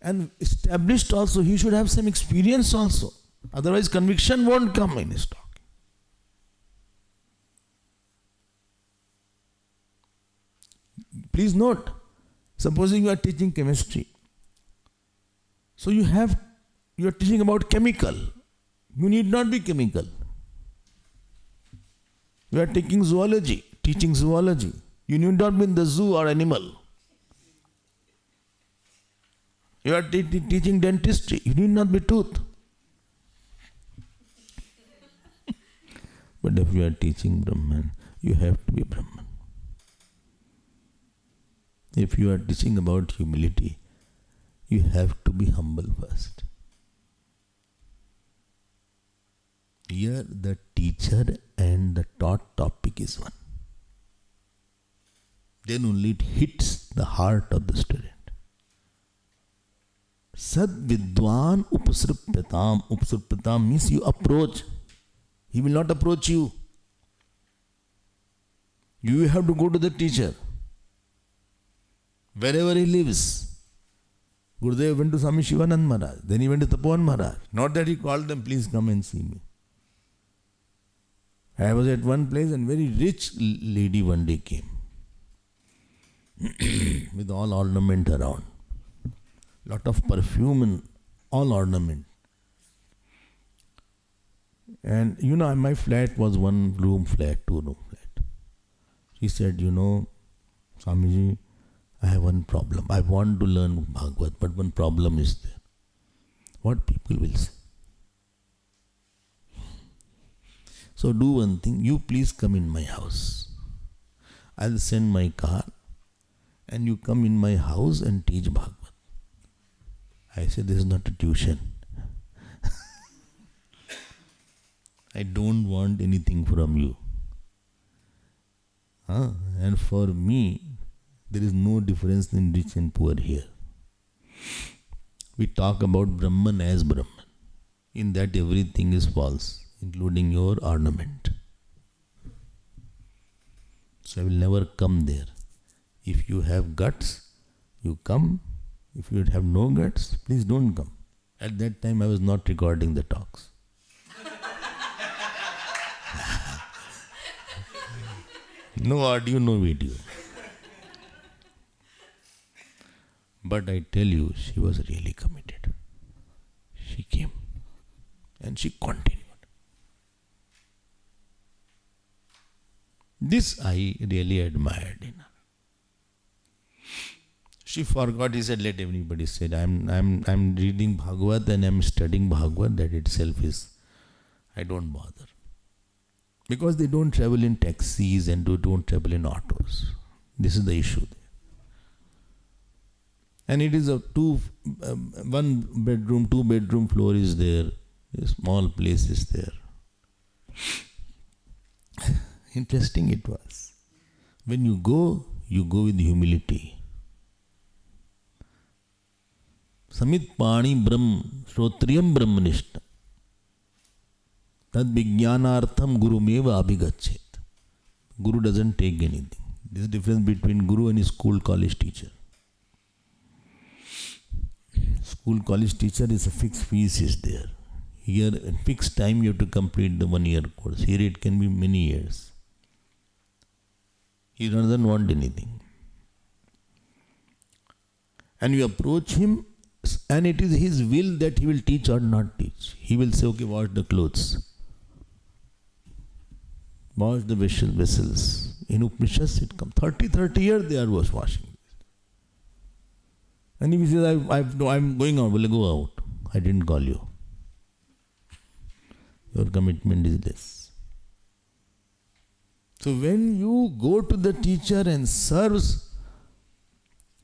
And established also, he should have some experience also. Otherwise conviction won't come in his talk. Please note, supposing you are teaching chemistry. So you are teaching about chemical. You need not be chemical. You are teaching zoology. You need not be in the zoo or animal. You are teaching dentistry. You need not be tooth. But if you are teaching Brahman, you have to be Brahman. If you are teaching about humility, you have to be humble first. Here the teacher and the taught topic is one. Then only it hits the heart of the student. Sad vidwan upasripyatam. Upasripyatam means you approach. He will not approach you. You have to go to the teacher. Wherever he lives. Gurudev went to Swami Shivanand Maharaj. Then he went to Tapovan Maharaj. Not that he called them, please come and see me. I was at one place and very rich lady one day came. With all ornament around. Lot of perfume and all ornament. And my flat was 1 room flat, 2 room flat. She said, Swamiji, I have one problem. I want to learn Bhagavad, but one problem is there. What people will say. So do one thing, you please come in my house. I'll send my car and you come in my house and teach Bhagavad. I said, this is not a tuition. I don't want anything from you. And for me, there is no difference in rich and poor here. We talk about Brahman as Brahman. In that everything is false, including your ornament. So I will never come there. If you have guts, you come. If you have no guts, please don't come. At that time I was not recording the talks. No audio, no video. But I tell you, she was really committed. She came and she continued. This I really admired in her. She forgot, he said, let everybody say, I'm reading Bhagavad and I'm studying Bhagavad, that itself is, I don't bother. Because they don't travel in taxis and don't travel in autos. This is the issue there. And it is a 1 bedroom, 2 bedroom floor is there. A small place is there. Interesting it was. When you go with humility. Samit Pani Brahm Shrotriyam Brahmanishta Tad Vijnanartham Guru Meva Abhigachet. Guru doesn't take anything. This is the difference between Guru and his school college teacher. School college teacher is a fixed fees is there. Here at fixed time you have to complete the 1 year course. Here it can be many years. He doesn't want anything. And you approach him and it is his will that he will teach or not teach. He will say, okay, wash the clothes. Wash the vessels. In Upanishads it comes. 30 years they are washing. And if he says, I'm going out, will go out. I didn't call you. Your commitment is less. So when you go to the teacher and serves,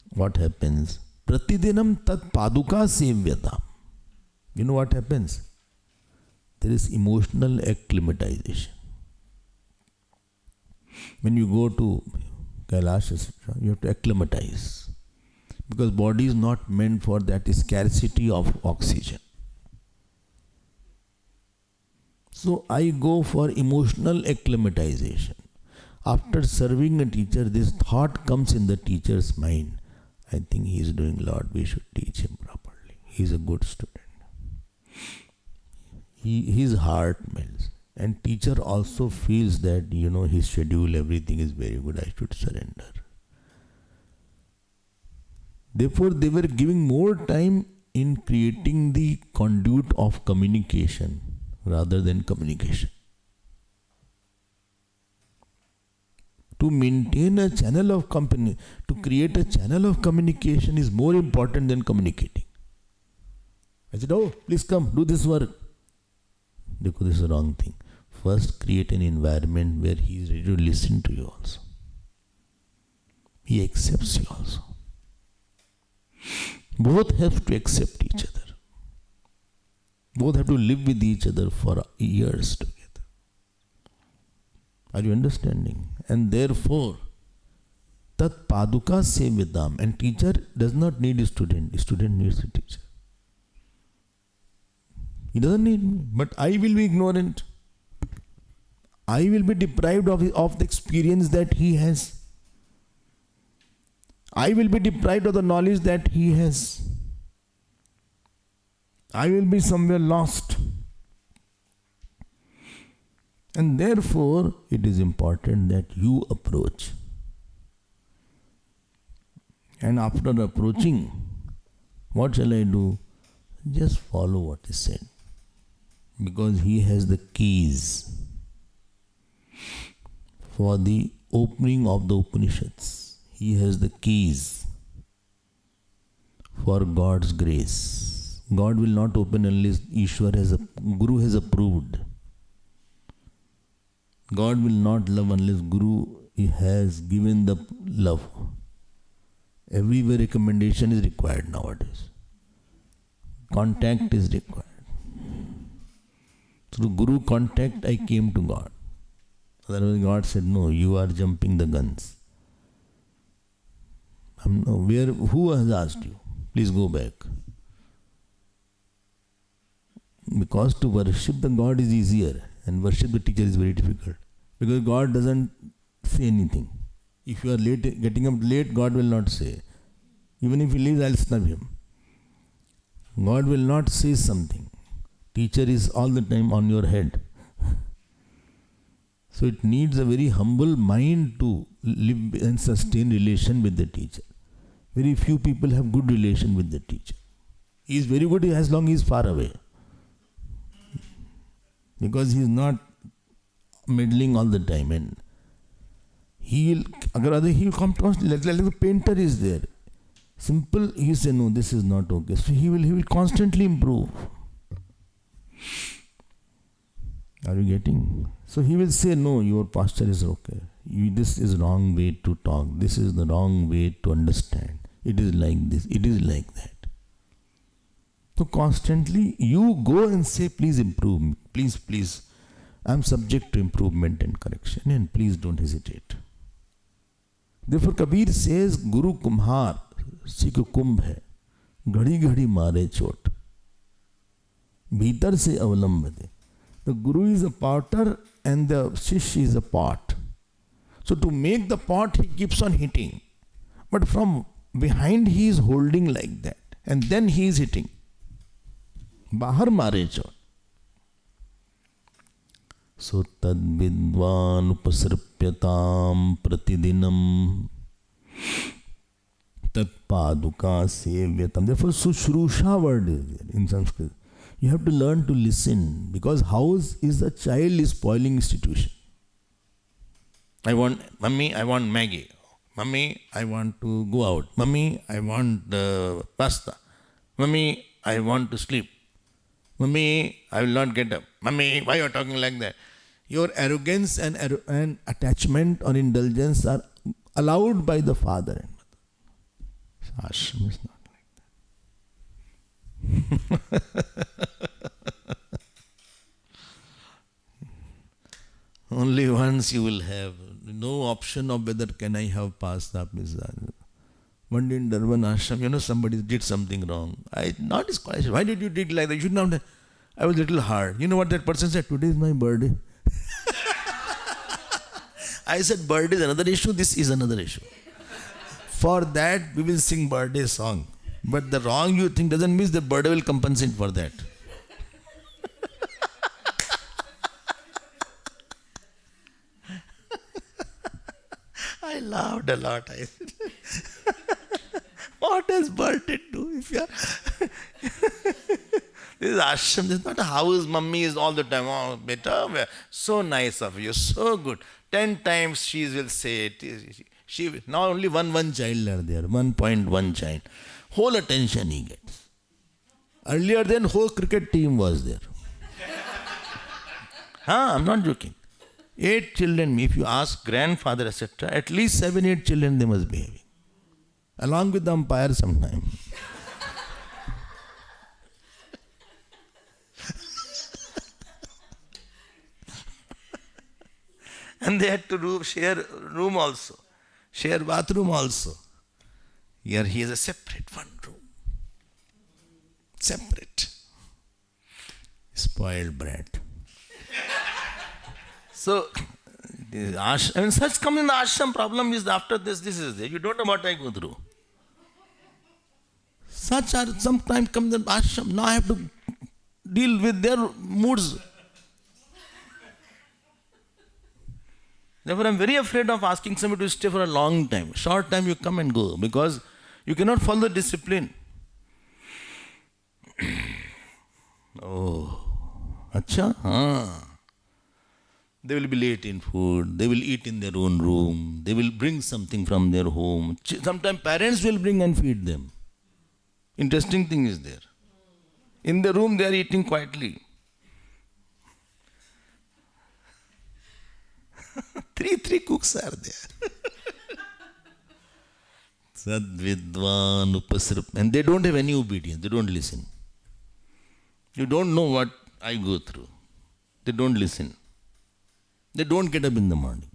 what happens? Pratidinam tat paduka sevyatam. you know what happens? There is emotional acclimatization. When you go to Kailash, etc., you have to acclimatize. Because body is not meant for that scarcity of oxygen. So I go for emotional acclimatization. After serving a teacher, this thought comes in the teacher's mind. I think he is doing a lot, we should teach him properly. He is a good student. His heart melts. And teacher also feels that, his schedule, everything is very good, I should surrender. Therefore, they were giving more time in creating the conduit of communication rather than communication. To maintain a channel of to create a channel of communication is more important than communicating. I said, oh, please come, do this work. Because this is the wrong thing. First, create an environment where he is ready to listen to you also. He accepts you also. Both have to accept each other. Both have to live with each other for years together. Are you understanding? And therefore, tat paduka sevyadam. And teacher does not need a student. A student needs a teacher. He doesn't need me, but I will be ignorant. I will be deprived of the experience that he has. I will be deprived of the knowledge that he has. I will be somewhere lost. And therefore, it is important that you approach. And after approaching, what shall I do? Just follow what is said. Because he has the keys for the opening of the Upanishads. He has the keys for God's grace. God will not open unless Guru has approved. God will not love unless Guru has given the love. Everywhere recommendation is required nowadays. Contact is required. Through Guru contact, I came to God. Otherwise, God said, no, you are jumping the guns. Who has asked you? Please go back. Because to worship the God is easier and worship the teacher is very difficult. Because God doesn't say anything. If you are late, getting up late, God will not say. Even if he leaves, I'll snub him. God will not say something. Teacher is all the time on your head. So it needs a very humble mind to live and sustain relation with the teacher. Very few people have good relation with the teacher. He is very good as long as he is far away. Because he is not meddling all the time. And he will come constantly, like the painter is there. Simple, he say, no, this is not okay. So he will constantly improve. Are you getting? So he will say, no, your posture is okay. This is wrong way to talk. This is the wrong way to understand. It is like this. It is like that. So constantly you go and say, please improve me. Please. I am subject to improvement and correction. And please don't hesitate. Therefore Kabir says, Guru Kumhar, Sikh Kumbh hai. Ghadi ghadi mare chot. Bhitar se avalamb de. The Guru is a potter and the Shish is a pot. So to make the pot, he keeps on hitting. But from behind he is holding like that. And then he is hitting. Bahar mare chot. So tad vidvan upasrpyatam pratidinam tat paduka sevyatam. Therefore Sushrusha word is there in Sanskrit. You have to learn to listen, because house is a child spoiling institution. Mummy, I want Maggie. Mummy, I want to go out. Mummy, I want pasta. Mummy, I want to sleep. Mummy, I will not get up. Mummy, why you are talking like that? Your arrogance and attachment or indulgence are allowed by the father and mother. So ashram is not like Only once you will have. No option of whether can I have pasta, pizza. One day in Durban ashram, somebody did something wrong. Not his question. Why did you did like that? You should not have. I was a little hard. You know what that person said? Today is my birthday. I said, birthday is another issue. This is another issue. For that, we will sing birthday song. But the wrong you think doesn't mean the birthday will compensate for that. I laughed a lot. I said, what does birthday do? If you are this is ashram, this is not a house. Mummy is all the time. Oh, beta, so nice of you, so good. 10 times she will say it. She now only one child are there, 1.1 child. Whole attention he gets. Earlier then whole cricket team was there. I'm not joking. 8 children, if you ask grandfather, etc., at least 7-8 children they must be having. Along with the umpire sometime. And they had to share room also. Share bathroom also. Here he has a separate one room. Separate. Spoiled brat. So, such come in the ashram, problem is after this is there. You don't know what I go through. Such are sometimes come in the ashram. Now I have to deal with their moods. Therefore, I am very afraid of asking somebody to stay for a long time. Short time you come and go because you cannot follow the discipline. Oh, acha, They will be late in food. They will eat in their own room. They will bring something from their home. Sometimes parents will bring and feed them. Interesting thing is there. In the room they are eating quietly. Three cooks are there. Sadvidvan upasrup. And they don't have any obedience. They don't listen. You don't know what I go through. They don't listen. They don't get up in the morning.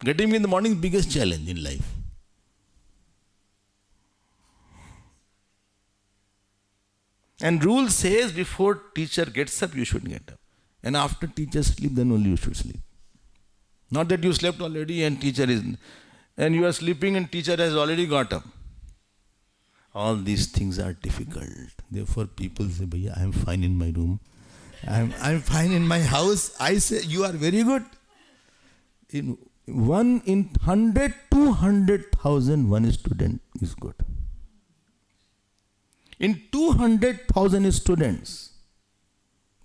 Getting up in the morning is the biggest challenge in life. And rule says before teacher gets up, you should get up. And after teacher sleep, then only you should sleep. Not that you slept already and teacher is... And you are sleeping and teacher has already got up. All these things are difficult. Therefore people say, Bhaiya, I am fine in my room. I'm fine in my house. I say, you are very good. In 1 in 100, 200,000, one student is good. In 200,000 students,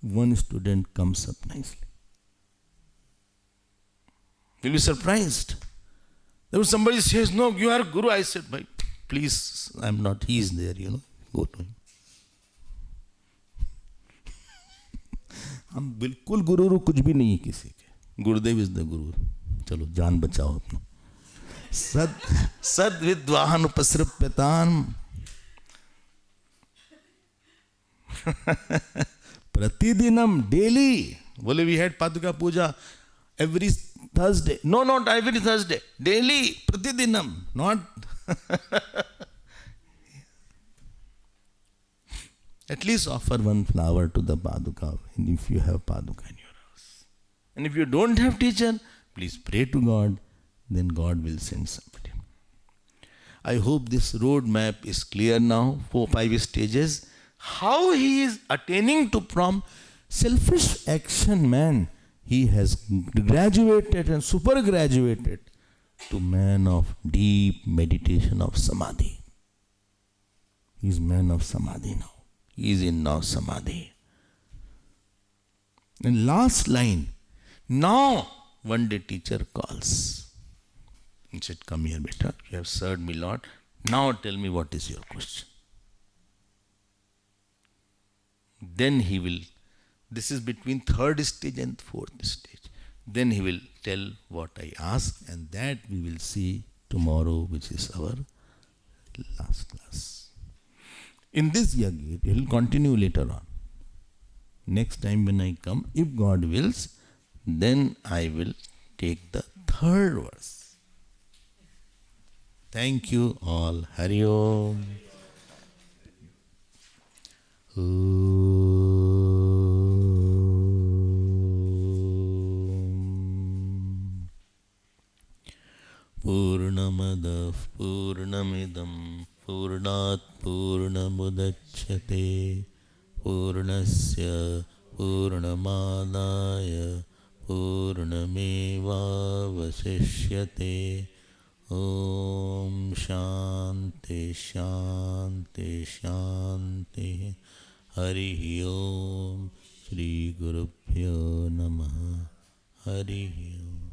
one student comes up nicely. You'll be surprised. There was somebody says, no, you are Guru. I said, Bhai, please, I'm not. He is there, go to him. हम बिल्कुल गुरु कुछ भी नहीं है किसी के. गुरुदेव is the गुरु. चलो जान बचाओ अपना. सद विद्वान उपसृप्यतान प्रतिदिनम daily. बोले we had Paduka Puja every Thursday. No, not every Thursday. Daily, pratidinam. Not at least offer one flower to the Paduka if you have Paduka in your house. And if you don't have teacher, please pray to God, then God will send somebody. I hope this road map is clear now, 4-5 stages. How he is attaining to from selfish action man, he has graduated and super graduated to man of deep meditation of samadhi. He is man of samadhi now. He is in now samadhi. And last line, now one day teacher calls. He said, come here beta, you have served me lot. Now tell me what is your question. Then he will, this is between 3rd stage and 4th stage. Then he will tell what I ask, and that we will see tomorrow, which is our last class. in this yajna. It will continue later on. Next time when I come, if God wills, then I will take the third verse. Thank you all. Hari Om. Purnamadav Purnamidam Purnat Purnamudachyate Purnasya Purnamadaya Purnamevavasishyate. Om Shanti Shanti Shanti. Hari Om. Shri Gurubhyo Namaha. Hari Om.